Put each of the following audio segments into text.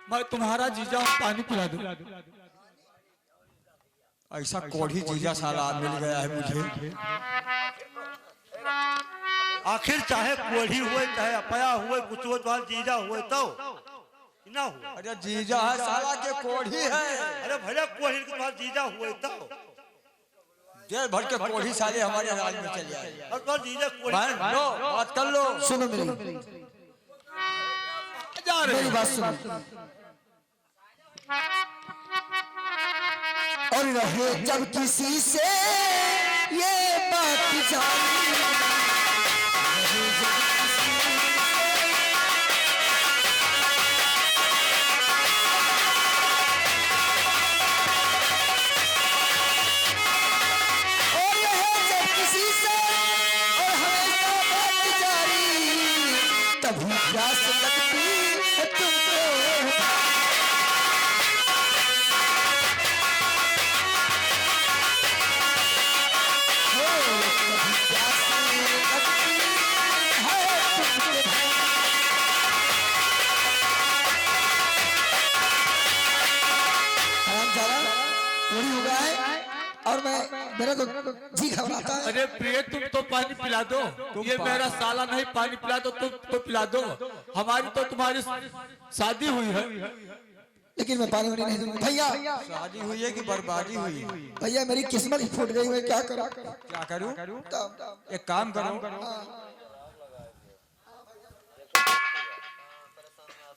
मैं तुम्हारा जीजा पानी पिला दूं। ऐसा कोढ़ी जीजा साला मिल गया है मुझे। आखिर चाहे कोढ़ी हुए चाहे अपया हुए कुछ हो तो जीजा हुए तो ना हो। अरे जीजा है साला के कोढ़ी है। अरे भले कोढ़ी के बाद जीजा हुए तो जेल भर के कोढ़ी साले हमारे राज में चले आए। और तो जीजा कोढ़ी लो बात कर लो। सुनो मेरी बात सुनो। और रहे जब किसी से ये बात जानी, और रहे जब किसी से और हमेशा बात जारी, तभी प्यास लगती है तुमको। और मेरा तो जी घबराता है। अरे प्रिय तुम तो पानी पिला दो। ये मेरा साला नहीं पानी पिला दो तुम तो पिला दो। हमारी तो तुम्हारी शादी हुई है। लेकिन मैं पानी वानी नहीं दूंगा भैया। शादी हुई है कि बर्बादी हुई? भैया मेरी किस्मत ही फूट गई। मैं क्या करूं? क्या करूं? एक काम करो,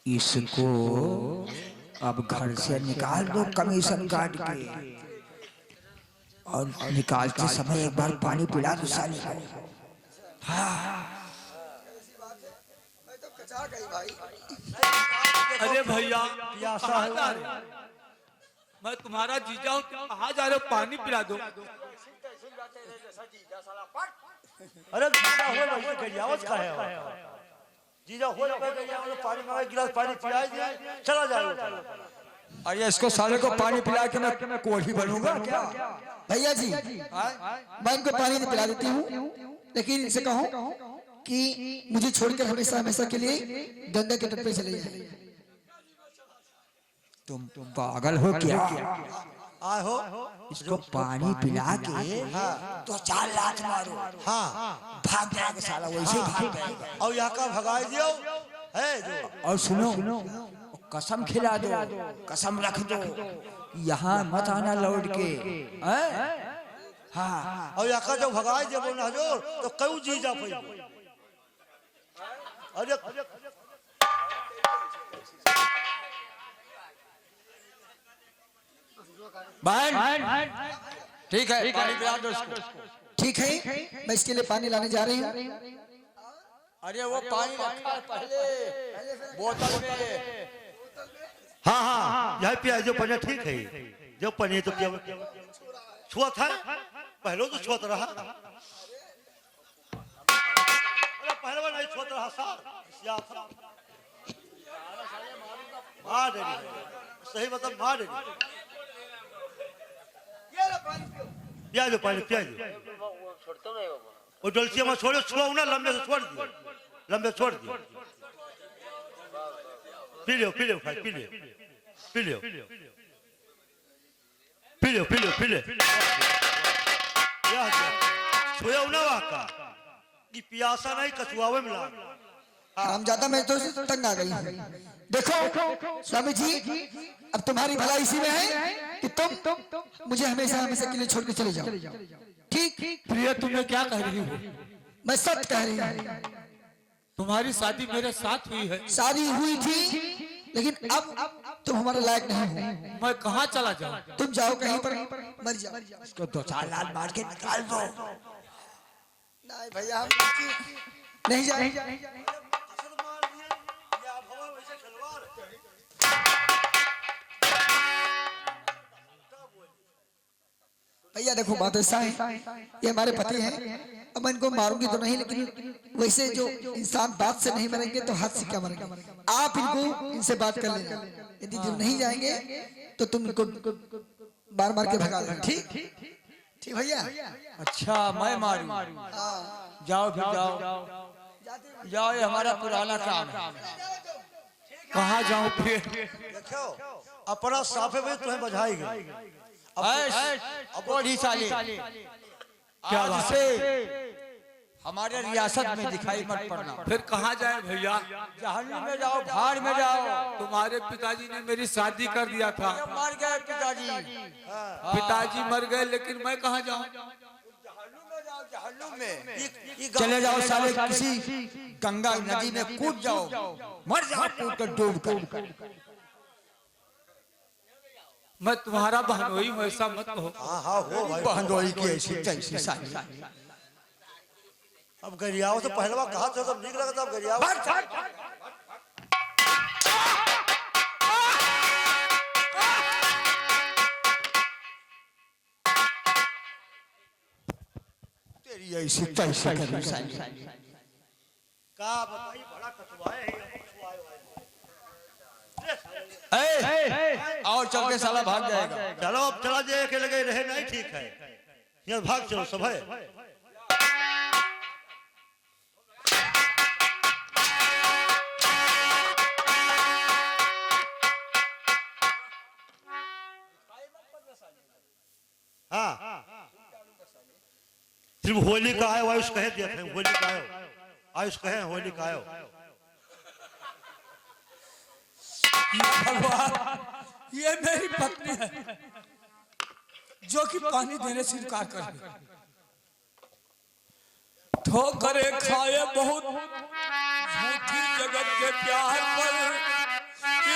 इसको अब घर से निकाल दो कमीशन काट के, और निकालते समय एक बार पानी पिला दो साले को। अरे भैया मैं तुम्हारा जीजा हूँ, कहाँ जा रहे हो? पानी पिला दो। अरे जीजा हुए वैसे गरियावत का है। जीजा हुए पानी में गिलास पानी पिला दिया चला जाए। अरे इसको साले को पानी पिला के मैं कोढ़ी बनूंगा क्या? भैया जी मैं इनको पानी नहीं पिला देती हूँ, लेकिन इनसे कहो कि मुझे छोड़कर हमेशा हमेशा के लिए गंगा के तट पे चले जाए। तुम पागल हो क्या? आए हो इसको पानी पिला के तो 4 लात मारो। हाँ भाग जाएगा साला, वैसे भाग जाएगा। और यहाँ का भगाई दियो है जो। और सुनो कसम खिला दो, कसम रख दो, यहाँ मत आना लौट के। हाँ और यहाँ का जो भगाई दियो बोलना हजूर तो क्यों जीजा पे। अरे ठीक है पानी पिला दो इसको। ठीक है, मैं इसके लिए पानी लाने जा रही हूँ। अरे वो पानी रखा है पहले बोतल में। हाँ हाँ यहाँ पिया जो पनीर ठीक है। जो पनीर तो क्या छुआ था पहले तो छुआ रहा। अरे पहले वो नहीं छुआ रहा सर। मार दे सही मतलब मार दे। पिया दो पानी पिया दो। छोड़ता नहीं बाबा। वो डलसिया में छोड़ो, छुआओ ना, लंबे से छोड़ दियो, लंबे छोड़ दियो। पी लो भाई, पी लो छुआओ ना वाका कि पियासा नहीं कछुआवे मिला। हम ज्यादा मैं तो तंग आ गई। देखो स्वामी जी, अब तुम्हारी भलाई इसी में है कि तुम मुझे हमेशा के लिए छोड़ के चले जाओ। ठीक? प्रिय तुम्हें क्या कह रही हो? मैं सच कह रही हूँ। तुम्हारी शादी मेरे साथ हुई है। शादी हुई थी, लेकिन अब तुम हमारे लायक नहीं हो। मैं कहाँ चला जाऊँ? तुम जाओ कहीं पर मर जाओ। इसको 2-4 लाल मार के निकाल दो। नहीं भैया, हम नहीं जाएंगे। भैया देखो, बात ऐसा है, ये हमारे पति हैं। अब मैं इनको मारूंगी तो नहीं, लेकिन वैसे जो इंसान बात से नहीं मरेंगे तो हाथ से क्या मरेंगे। आप इनको इनसे बात कर लेना। यदि तुम नहीं जाएंगे तो तुम इनको मार मार के भगा देना। ठीक भैया? अच्छा मैं मारूं? जाओ फिर जाओ, ये हमारा पुराना काम है। कहाँ जाऊँ फिर? देखो अपना साफे में तुम्हें बजाएगी। अब बड़ी साली क्या आज बात से हमारे रियासत में दिखाई मत पड़ना। फिर कहाँ जाए भैया? जहन्नुम में जाओ, भाड़ में जाओ। तुम्हारे पिताजी ने मेरी शादी कर दिया था। मर गए पिताजी। पिताजी मर गए, लेकिन मैं कहाँ जाऊँ? जहन्नुम में चले जाओ साले, किसी गंगा नदी में कूद जाओ, मर जाओ कूद कर, डूब कर। मैं तुम्हारा बहनोई हूँ, ऐसा मत कहो। हाँ हो भाई, बहनोई की ऐसी तैसी साली। अब गरियाओ तो पहलवा कहा था, तब निक लगा था। अब गरियाओ तेरी ऐसी तैसी साली। का बताइए, बड़ा कटवाए है। और चल के साला भाग जाएगा। चलो अब चला जाए, के लगे रहे नहीं, ठीक है। ये भाग चलो सब है। हाँ सिर्फ होली का है, आयुष कहे दिया था। होली का है, आयुष कहे होली का है। भगवान, ये मेरी पत्नी है जो कि पानी देने से इनकार कर रही है। ठोकरे खाए बहुत झूठी जगत के प्यार पर,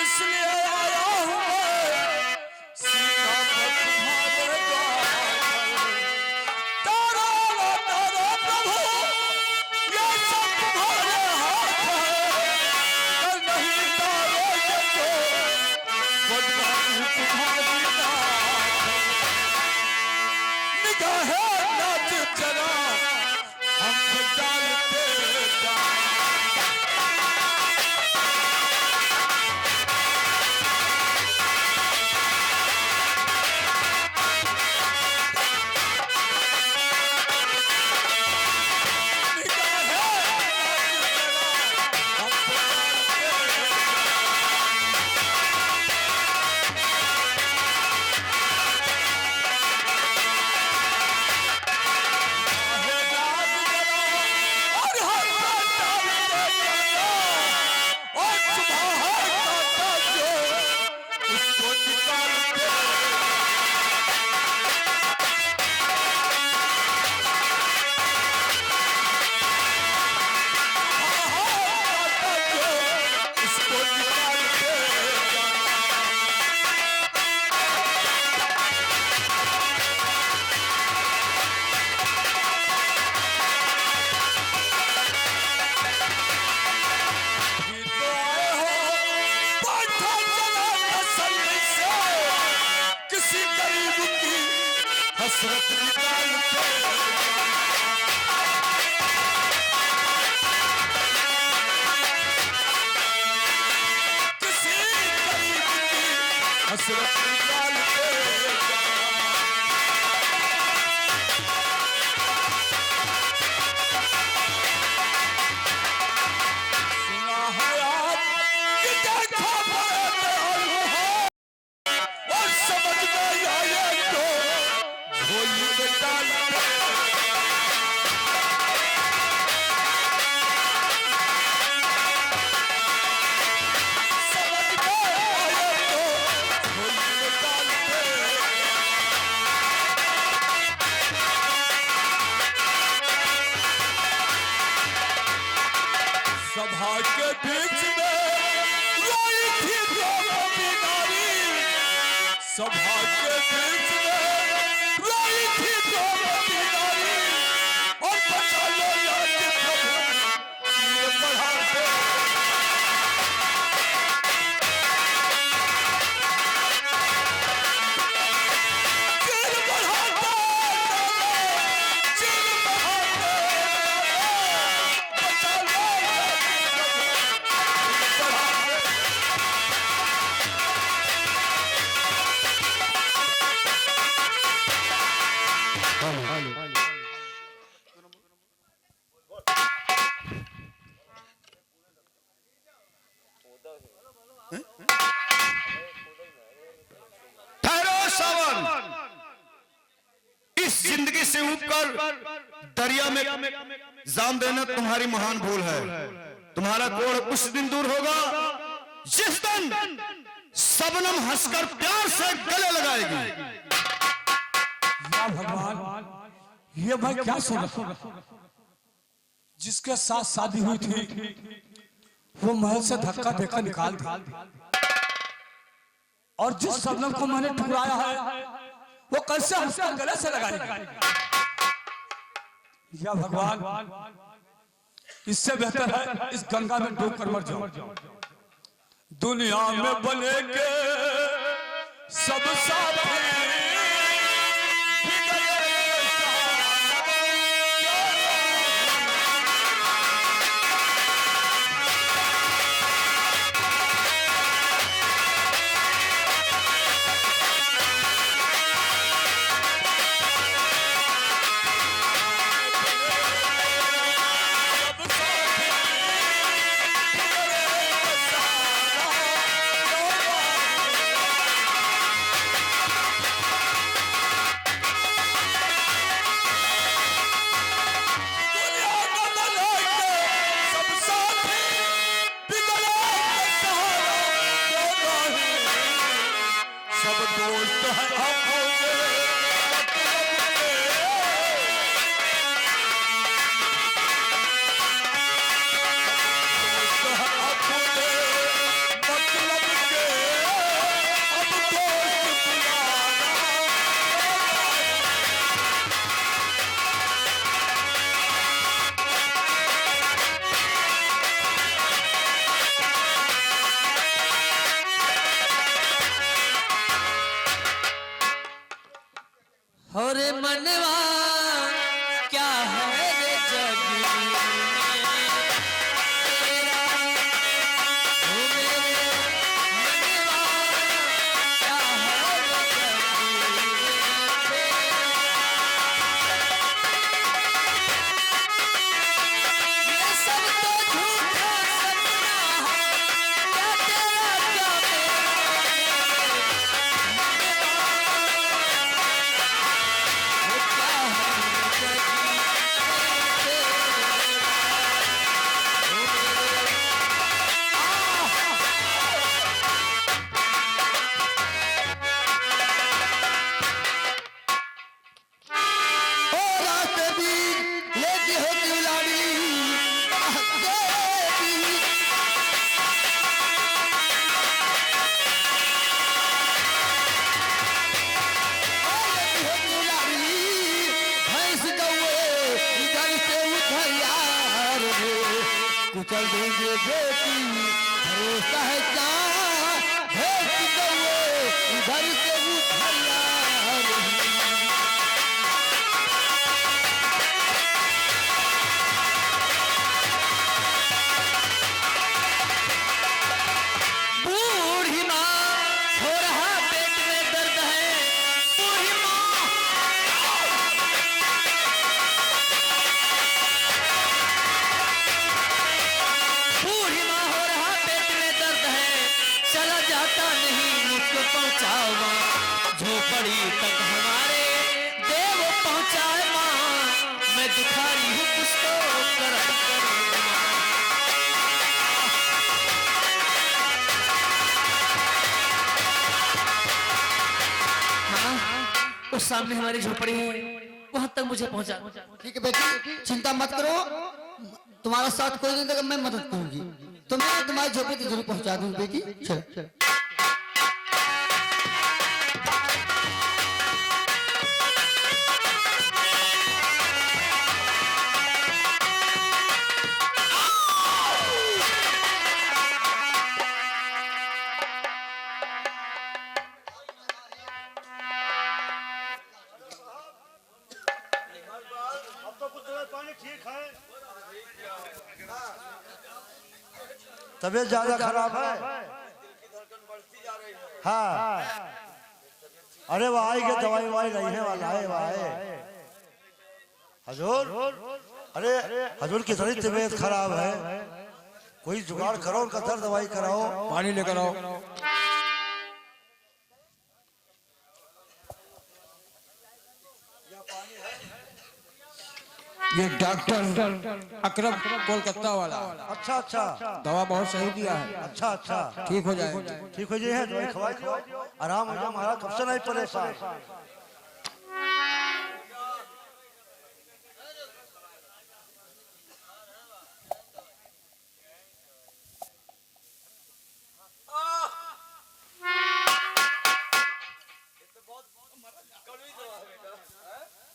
इसलिए आया हूँ सीता पर तुम्हारे द्वार। तारा प्रभु, ये सब तुम्हारे हाथ है। कल नहीं तारोगे तो बदनामी तुम्हारी निगाहे नाच चला हमको डालते जा। हसरत निकाल के किसी गरीब की हसरत निकाल के सभा के बीच में रोई थी द्रौपदी नारी, सभा के बीच में रोई थी द्रौपदी नारी, और बचा लो लाज प्रभु ये बढ़ा दे। चिर बढ़ा दे, चिर बढ़ा दे, बचा लो ठहरो सावन, इस जिंदगी से ऊपर दरिया में जान देना तुम्हारी महान भूल है। तुम्हारा कोढ़ उस दिन दूर होगा जिस दिन सबनम हंसकर प्यार से गले लगाएगी। या भगवान, ये मैं क्या सुन रहा हूं? जिसके साथ शादी हुई थी वो महल से धक्का देकर निकाल दिया, और जिस सबनम को मैंने ठुकराया है वो कैसे हंसकर गले से लगाएगी? या भगवान, इससे बेहतर है इस गंगा में डूब कर मर जाओ। दुनिया में बनेंगे सब साथी, होरे मनवा क्या है रे जग में तेरा, हो मेरे मनवा क्या है रे जग में तेरा। ये सब तो झूठा सपना है, क्या तेरा क्या कुचल देंगे बेटी, भरोसा है क्या है इधर से उठैया बूढ़ी माँ हो रहा पेट में दर्द है, बूढ़ी माँ हो रहा पेट में दर्द है, चला जाता नहीं मुझको पहुँचाओ माँ, झोपड़ी तक हमारे देव भिखारी हूँ कुछ तो करम करो। माँ, उस सामने हमारी झोपड़ी है, वहां तक मुझे पहुंचा। ठीक है बेटी, चिंता मत करो, तुम्हारा साथ कोई नहीं देगा, मैं मदद करूंगी, तुम्हें तुम्हारी झोपड़ी तक जरूर पहुंचा दूंगी बेटी। चल अब तो कुछ दवाई पानी ठीक है, तबीयत ज्यादा खराब है। हाँ, अरे वह आई के दवाई वाई नहीं है वाला है वह है। हजूर, अरे हजूर की थोड़ी तबीयत खराब है, कोई जुगाड़ करो, उनका दर्द दवाई कराओ। पानी लेकर आओ। ये डॉक्टर अकरम कोलकाता वाला। अच्छा अच्छा, दवा बहुत सही दिया है, अच्छा अच्छा, ठीक हो जाएगा। ठीक हो जाए, दवाई खवाई दो, आराम हो जाओ महाराज, कब से नहीं परेशान।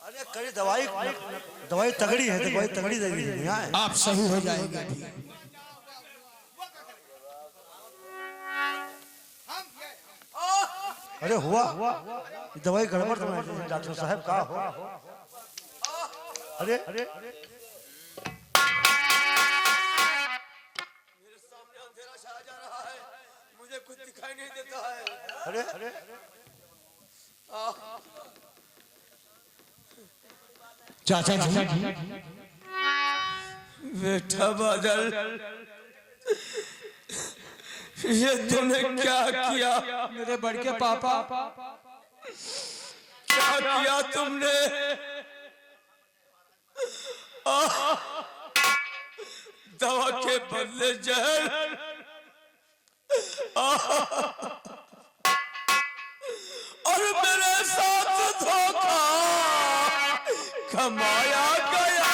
अरे कड़ी दवाई, दवाई तगड़ी है, दवाई तगड़ी दे दी है। आप सही हो जाएंगे। अरे हुआ दवाई गड़बड़ तो नहीं डॉक्टर साहब का हो। अरे अरे मेरे सामने अंधेरा छा जा रहा है, मुझे कुछ दिखाई नहीं देता है। अरे अरे चाचा जी, बेटा बादल, ये तूने क्या किया? मेरे बड़के पापा, क्या किया तुमने? दवा के बदले जहर। और मेरे साथ धोखा कमाया गया।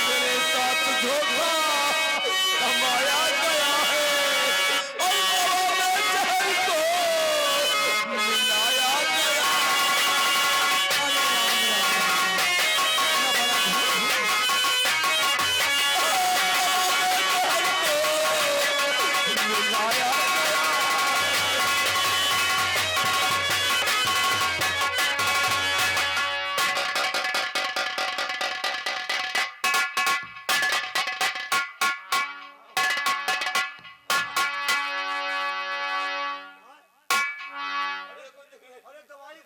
मेरे साथ धोखा कमाया गया है और दवा में जहर को मिलाया गया। मिलाया अरे दवाई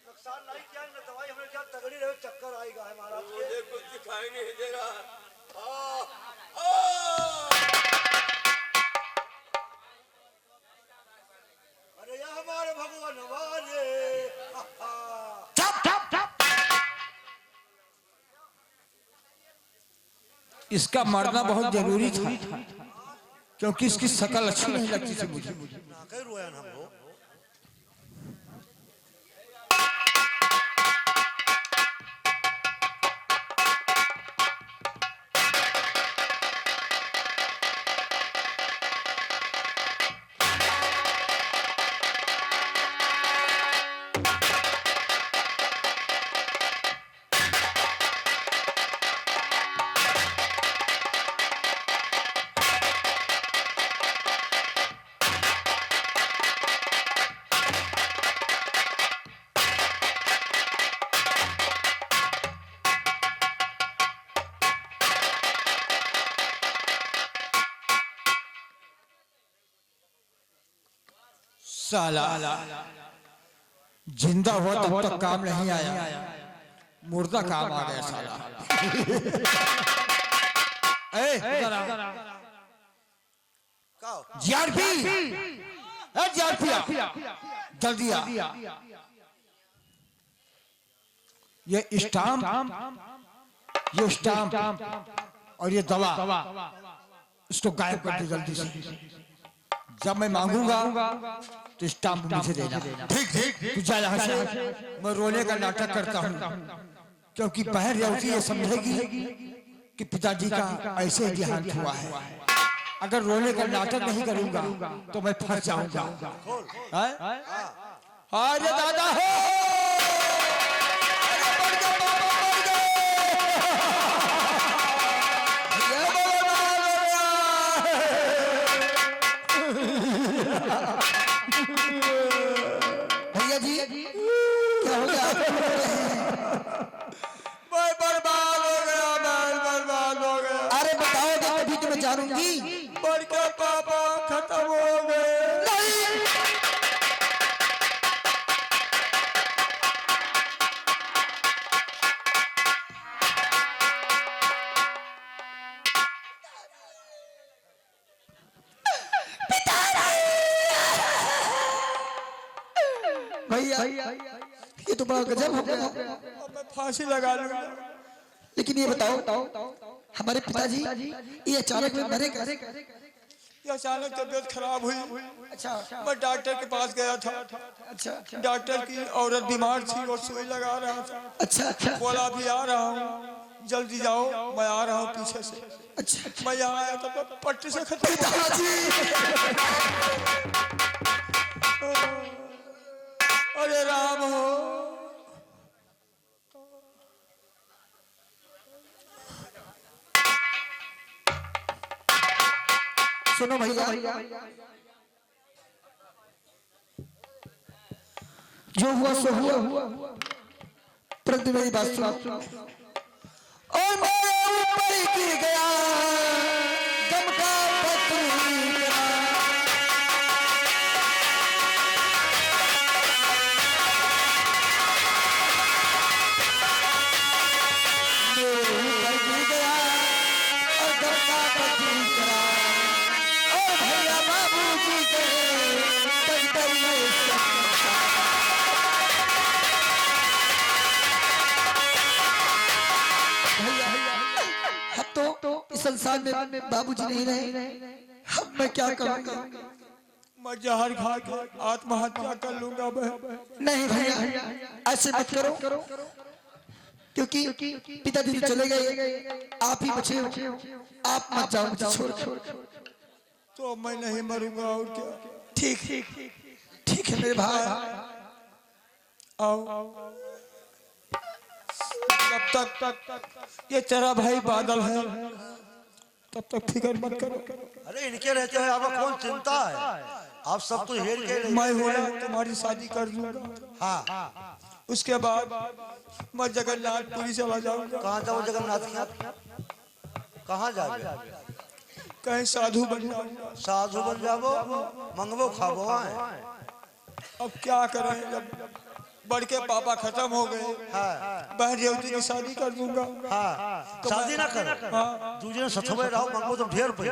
नुकसान नहीं किया, दवाई हमें क्या तगड़ी रहे, चक्कर आएगा है महाराज के। मुझे कुछ दिखाई नहीं दे रहा। अरे ये हमारे भगवान वाले। इसका मरना बहुत जरूरी था, क्योंकि इसकी शकल अच्छी नहीं लगती थी मुझे। ना कहीं रोया ना हमको। साला जिंदा हुआ तब तक काम नहीं आया, मुर्दा काम आ गया साला। जीआरपी, जीआरपी जल्दी आ। ये स्टाम्प और ये दवा इसको गायब कर दे जल्दी से। जब मैं मांगूंगा तो स्टाम्प मुझे देना। ठीक ठीक, तू जा यहाँ से। मैं रोने का नाटक करता हूँ क्योंकि बहन रेवती ये समझेगी कि पिताजी का ऐसे देहांत हुआ है। अगर रोने का नाटक नहीं करूंगा तो मैं फंस जाऊंगा। अरे दादा हो, भैया जी क्या हो गया? मैं बर्बाद हो गया, मैं बर्बाद हो गया। अरे बताओगे तभी तो मैं जानूंगी। बड़के पापा खत्म हो गए। भैया ये तो बड़ा गजब हो गया। मैं फांसी लगा लूंगा। लेकिन ये बताओ हमारे पिताजी ये अचानक में मरे कैसे? ये अचानक तबीयत खराब हुई। अच्छा मैं डॉक्टर के पास गया था। अच्छा डॉक्टर की औरत बीमार थी और सुई लगा रहा था। अच्छा बोला अभी आ रहा हूँ, जल्दी जाओ, मैं आ रहा हूँ पीछे से। अच्छा मैं यहाँ आया था तो पट्टी से खत्म हो गया। अरे राम हो। सुनो भैया, जो हुआ सो हुआ, परंतु मेरी बात सुनो। और मेरे ऊपर गिर गया गम का पत्थर। संसार में बाबूजी नहीं रहे, अब मैं क्या करूंगा? मैं जहर खा के आत्महत्या कर लूंगा। नहीं भैया ऐसे मत करो, क्योंकि पिताजी तो चले गए, आप ही बचे हो। आप मत जाओ मुझे छोड़। तो मैं नहीं मरूंगा और क्या। ठीक ठीक है मेरे भाई, आओ। तब तक ये तेरा भाई बादल है, तब तक फिक्र मत करो। अरे इनके रहते हैं आपको कौन चिंता है? आप सब तो हेर के मैं हो तुम्हारी शादी कर दूंगा। हाँ उसके बाद मैं जगन्नाथपुरी चला जाऊंगा। कहाँ जाओ जगन्नाथ? कहाँ जाओगे? कहीं साधु बन जाऊंगा। साधु बन जाओ, मंगवो खाबो। अब क्या करें, जब बड़के पापा खत्म हो गए। बहन रेवती की शादी कर दूंगा। तो शादी ना कर, दूसरे सथवे रहो, मंगो तो ढेर पे।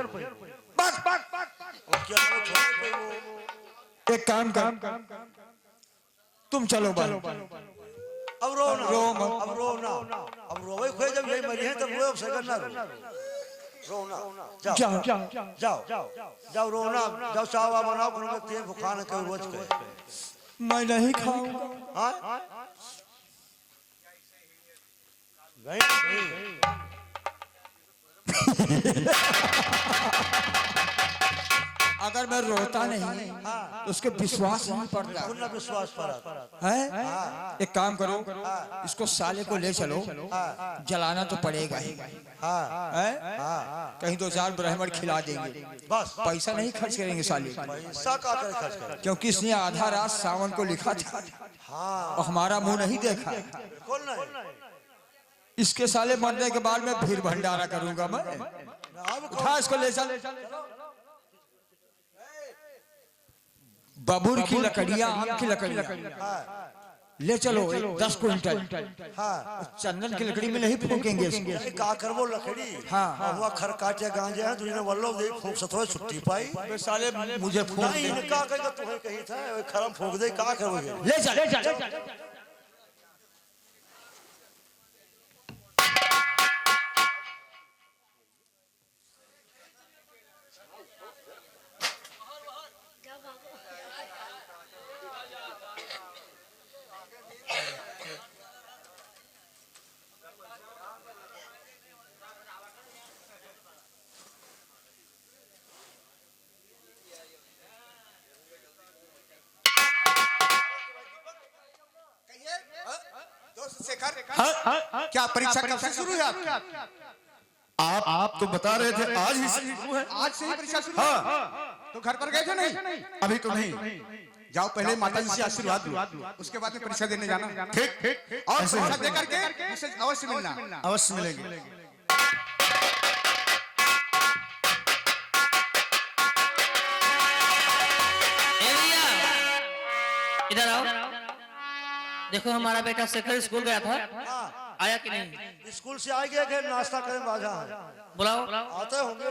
एक काम कर, तुम चलो बहन। अब रो ना, अब रो ना, अब रोवे खोए जब यही मरी है तब रो, अब सगन ना रो ना। जाओ जाओ रो ना, जाओ चावा बनाओ, तेल बुखार के रोज के। मैं नहीं खाऊंगा। अगर मैं रोता नहीं तो उसके विश्वास नहीं पड़ता। विश्वास है। एक काम करो, इसको साले को ले चलो, जलाना तो पड़ेगा ही। कहीं 2-4 ब्राह्मण खिला देंगे, बस पैसा नहीं खर्च करेंगे साले। पैसा का खर्च करें, क्योंकि इसने आधा रात सावन को लिखा था और हमारा मुंह नहीं देखा। इसके साले मरने के बाद में भीड़ भंडारा करूंगा मैं। उठा इसको ले चल। बबूर की लकड़ियां, आम की लकड़ियां ले चलो 10 क्विंटल। हाँ चंदन की लकड़ी में नहीं फूकेंगे इसको। अरे का करबो लकड़ी हाँ। हुआ खरकाटे गांजे हैं तुझने वल्लो दे फूक सतो छुट्टी पाई बे साले मुझे फूक नहीं दे। इनका कहेगा तुम्हें कही था ओए खरम फूक दे का करोगे ले चल। क्या परीक्षा कब से शुरू है आपकी? आप तो बता रहे थे आज ही शुरू है। आज से ही परीक्षा शुरू है। तो घर पर गए थे नहीं? अभी तो नहीं। जाओ पहले माता जी से आशीर्वाद लो, उसके बाद में परीक्षा देने जाना। ठीक और ऐसे परीक्षा ही। दे करके मुझसे अवश्य मिलना। अवश्य मिलेंगे। ए भैया, इधर आओ। देखो हमारा बेटा शेखर स्कूल गया था, आया कि नहीं? स्कूल से आ गया कि नाश्ता करें बाजा बुलाओ। आते होंगे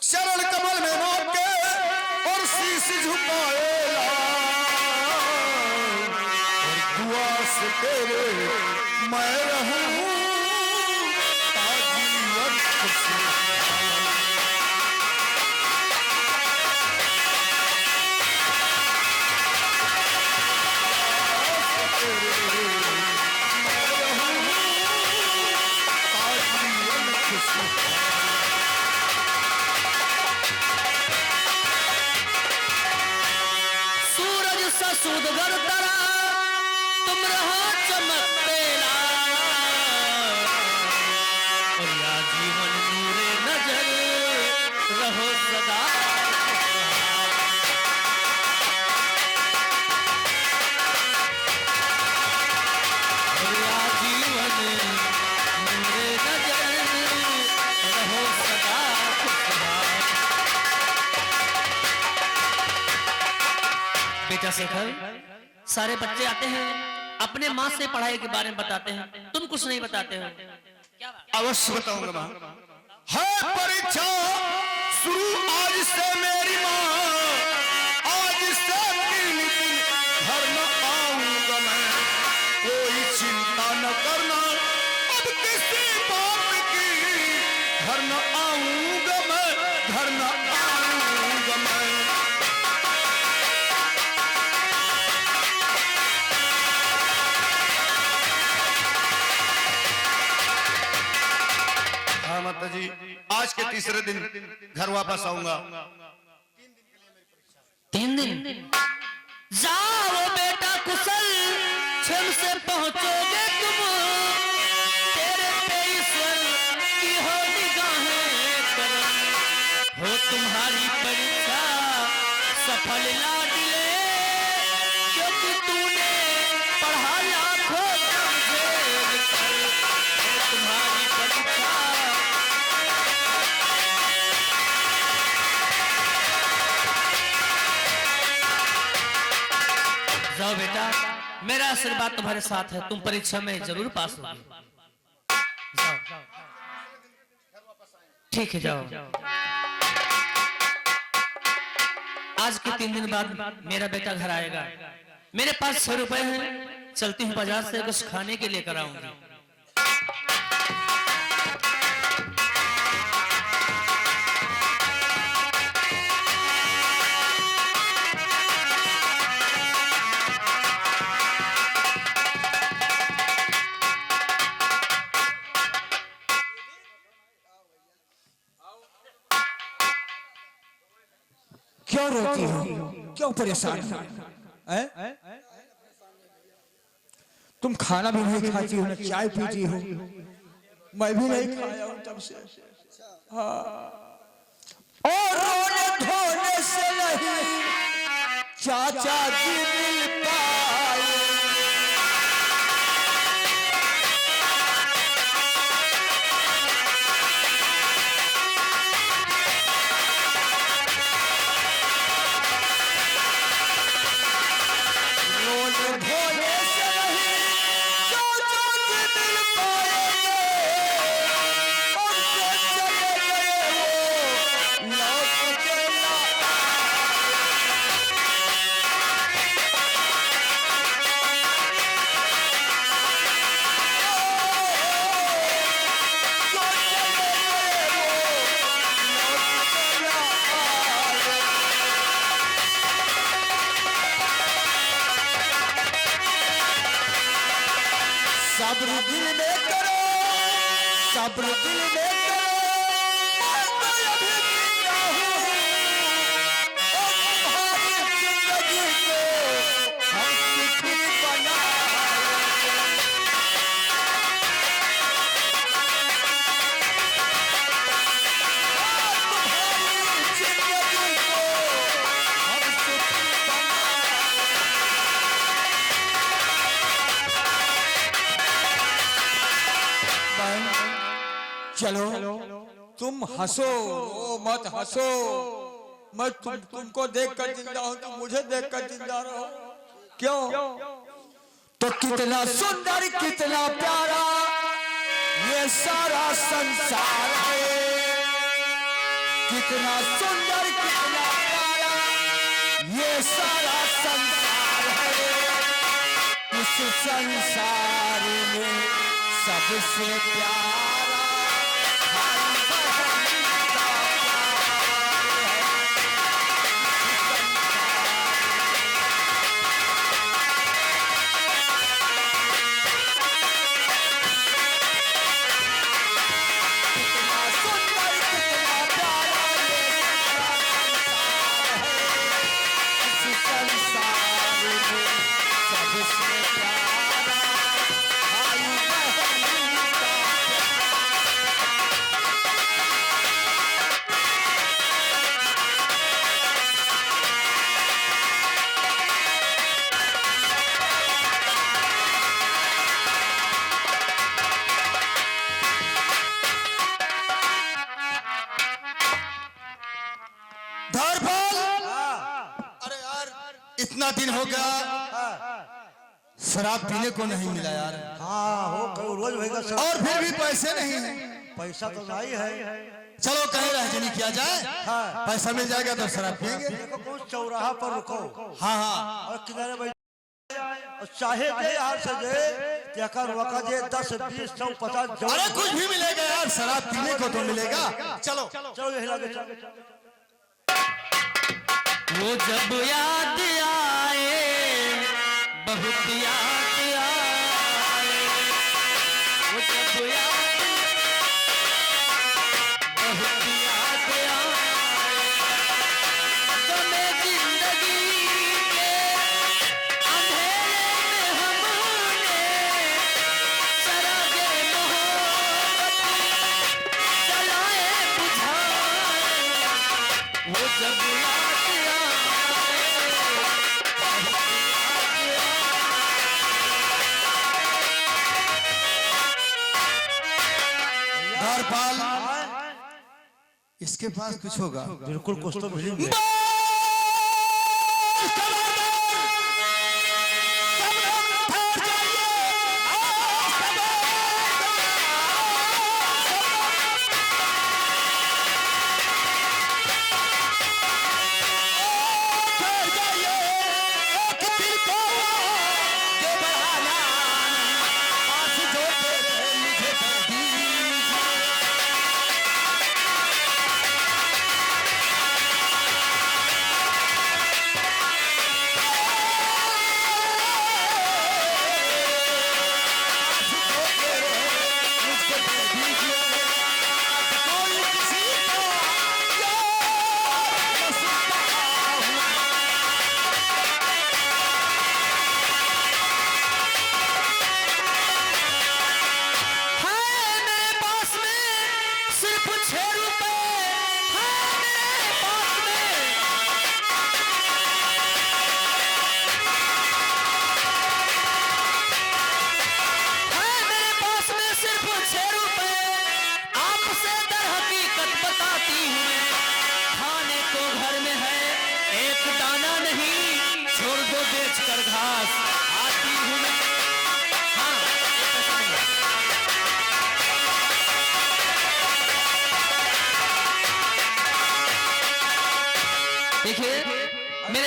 चरण कमल में मोके और शीश झुकाएला और दुआ से तेरे मैं रहूं आजीवन खुशी। सूरज सा सूदगर तरा तुम रहो चमकतेला और या जीवन नूरे नजर रहो सदा। और या जीवन नूरे नजर रहो सदा खुशहाल। बेटा शेखर, सारे बच्चे आते हैं अपने माँ से पढ़ाई के बारे में बताते हैं, तुम कुछ नहीं बताते हो, क्या बात? अवश्य बताऊंगा मां। है परीक्षा शुरू आज से मेरी माँ, आज से 3 दिन घर न आऊंगा मैं। कोई चिंता न करना अब किसी बात की, घर न आऊंगा मैं, घर न आऊंगा मैं। हाँ माता जी, आज के तीसरे दिन घर वापस आऊंगा। 3 दिन जाओ बेटा कुशल, क्षण से पहुंचोगे तुम। तेरे पे ईश्वर की हो निगाहें करम, हो तुम्हारी परीक्षा सफल लाडले, क्योंकि तूने पढ़ा लाखों मुझे लिखल, हो तुम्हारी परीक्षा। जाओ बेटा, मेरा आशीर्वाद तुम्हारे साथ है, तुम परीक्षा में जरूर पास होगे। जाओ। ठीक है जाओ। आज के 3 दिन बाद मेरा बेटा घर आएगा। मेरे पास 6 रुपए हैं, चलती हूँ बाजार से कुछ खाने के लिए कराऊंगी। क्यों रोती हो? क्यों परेशान हो? तुम खाना भी नहीं खाती हो, न चाय पीती हो। मैं भी नहीं खाया हूं तब से। हाँ। और रोने धोने से नहीं चाचा जी मिल पाए। भोले से नहीं जो जोगी मिल पाएंगे, उनके चले गए वो लौट के ना सब्र दिल में करो, सब्र दिल में करो, मैं तो अभी जिंदा हूँ और तुम्हारी जिंदगी को हम सुखी बनाएंगे। तुम्हारी जिंदगी को हम सुखी चलो तुम हंसो, रो मत हंसो। मैं तुमको देखकर जिंदा हूं, तुम मुझे देखकर जिंदा रहो। क्यों? तो कितना सुंदर कितना प्यारा ये सारा संसार है, कितना सुंदर कितना प्यारा ये सारा संसार है। इस संसार में सबसे प्यारा इतना दिन हो गया शराब पीने को नहीं मिला यार। हाँ हो कल रोज होगा सब। और फिर भी पैसे नहीं है। पैसा तो नहीं है। चलो कहीं राजनी किया जाए, पैसा मिल जाएगा तो शराब पिएंगे। देखो कुछ चौराहा पर रुको, हाँ हाँ और किनारे बैठ और चाहे दे यार से दे त्याकर वका दे 10 20 100 50 जो अरे कुछ भी मिलेगा यार, शराब पीने को तो मिलेगा। चलो चलो यही लगे चलो। वो जब याद आए बहुत याद आए, वो जब याद बहुत याद आए, तो मैं जिंदगी के अंधेरे में हमने चरागे मोहब्बत जलाए बुझाए। वो जब द्वारपाल, इसके पास कुछ होगा। बिल्कुल कुछ तो मिलेंगे।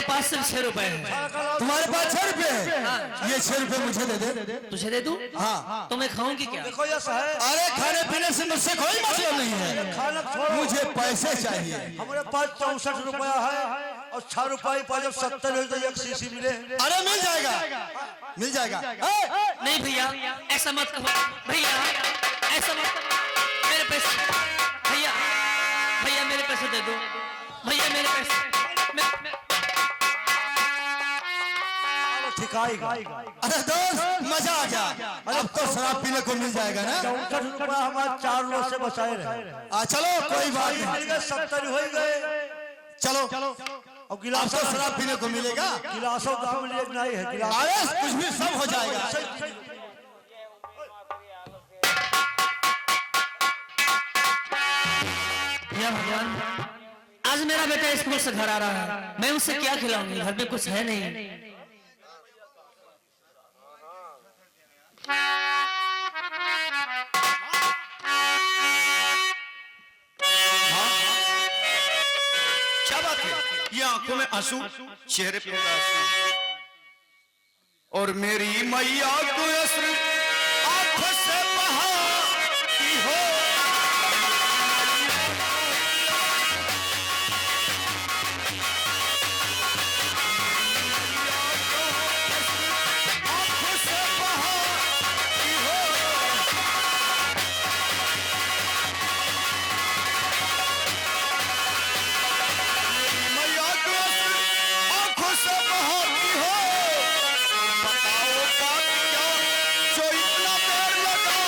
पास सिर्फ 6 रुपए है। तुम्हारे पास 6 रुपए है? ये 6 रुपए मुझे दे दे। तुझे दे दूं? हाँ। तो मैं खाऊंगी क्या? देखो ये है, अरे खाने पीने से मुझसे कोई मतलब नहीं है, खाना छोड़ो, मुझे पैसे चाहिए। हमारे पास 64 रुपया है और 6 रुपये पर जब 70 हो तो एक शीशी मिले। अरे मिल जाएगा, मिल जाएगा। नहीं भैया ऐसा मत कहो भैया, ऐसा मत कहो। मेरे पैसे भैया, भैया मेरे पैसे दे दो भैया, मेरे पैसे ठिकाएगा। अरे दोस्त मजा आ गया, अब तो शराब पीने को मिल जाएगा ना। 64 रुपया हमारे 4 लोग से बचाए रहे। चलो कोई बात नहीं, 70 हो गए। चलो और अब गिलास तो शराब पीने को मिलेगा। गिलासों दाम नहीं है गिलास। अरे कुछ भी सब हो जाएगा। या भगवान, आज मेरा बेटा स्कूल से घर आ रहा है, मैं उसे क्या खिलाऊंगी? घर में कुछ है नहीं। क्या बात है? ये आंखों में आंसू, चेहरे पे आंसू, और मेरी मैया को अश्रु आंखों से बहाती हो। आंखों से बहाती हो। मैया को आंखों से बहाती हो। बताओ बात क्या जो इतना देर लगा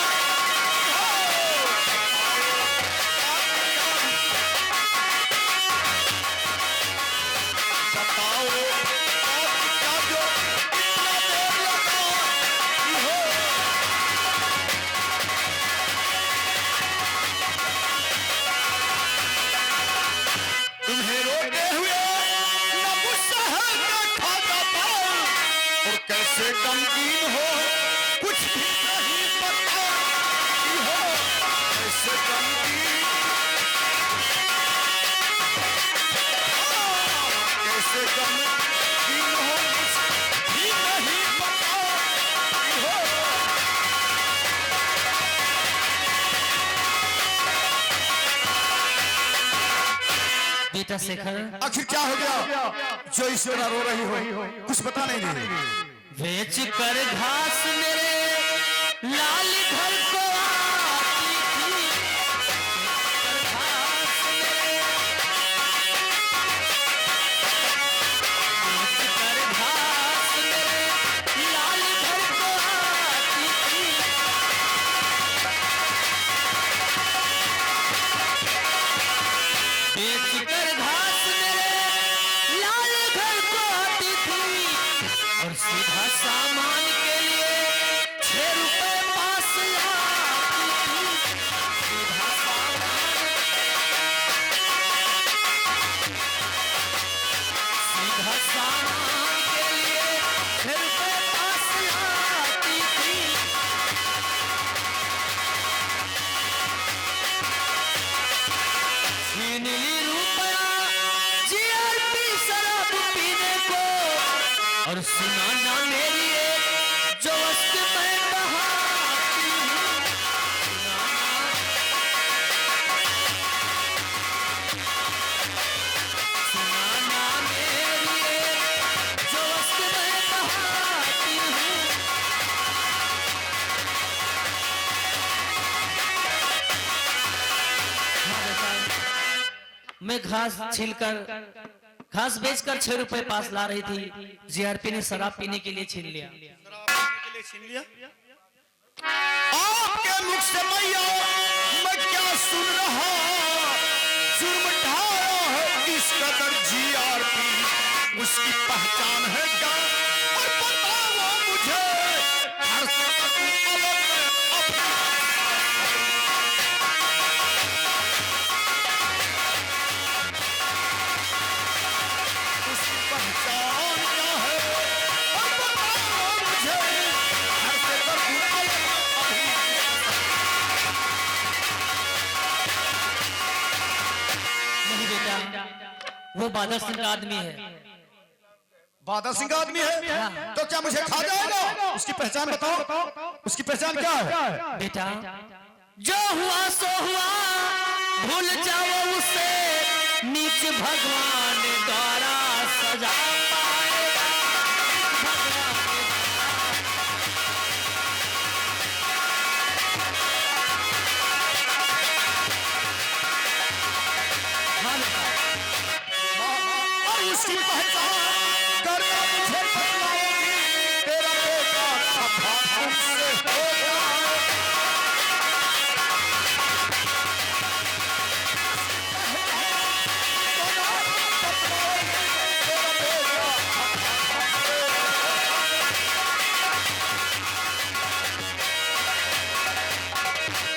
बताओ बात क्या जो इतना देर लगा हो। तुम्हें रोते हुए न गुस्सा है न खाता पाऊं, और कैसे गमगीन हो कुछ भी नहीं पता हो। कैसे गमगीन, कैसे गमगीन हो कुछ भी नहीं पता हो। बेटा शेखर, आखिर क्या हो गया जो इस तरह रो रही हो? कुछ बता नहीं रही। बेच कर घास मेरे लाल घर को आती थी। बेच कर घास मेरे, बेच कर घास मेरे लाल घर को आती थी। बेच कर घास मेरे लाल घर को आती थी, और सीधा सामान के लिए 6 रुपए पास लाती थी। सीधा सामान, सीधा सामान के लिए 6 रुपए पास लाती थी। छीन ली रुपया जीआरपी शराब पीने को, और सुना ना मेरी एक जो अश्क मैं बहाती हूँ। सुना ना मेरी एक जो अश्क मैं बहाती हूँ। हाँ बेटा, मैं घास छीलकर, घास बेचकर 6 रुपए पास ला रही थी। जीआरपी ने शराब पीने के लिए छीन लिया। आपके मुख से मैया मैं क्या सुन रहा, जुर्म ढाया है इस कदर जीआरपी, उसकी पहचान है क्या? और बताओ मुझे हर सकत अलग अपना उसकी पहचान क्या है? और बताओ मुझे हर सकत अलग नहीं बेटा, वो बादल सिंह का आदमी है। बादल सिंह का आदमी है तो क्या मुझे खा जाएगा? उसकी पहचान बताओ, उसकी पहचान क्या है? बेटा जो हुआ सो हुआ, भूल जाओ उसे, नीच भगवान द्वारा सजा पाएगा। और उसकी पहचान करना मुझे बतलाओगी, तेरा बेटा सफा तुमसे होगा।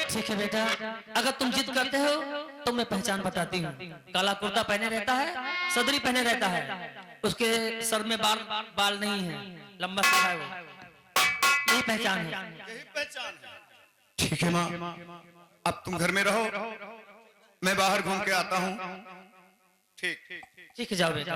ठीक है बेटा, अगर तुम जिद करते हो तो मैं पहचान बताती हूँ। काला कुर्ता पहने रहता है, सदरी पहने रहता है, उसके सर में बाल नहीं है, लंबा सा है वो। यही पहचान है। ठीक है माँ, अब तुम घर में रहो, मैं बाहर घूम के आता हूँ। ठीक ठीक है, जाओ बेटा।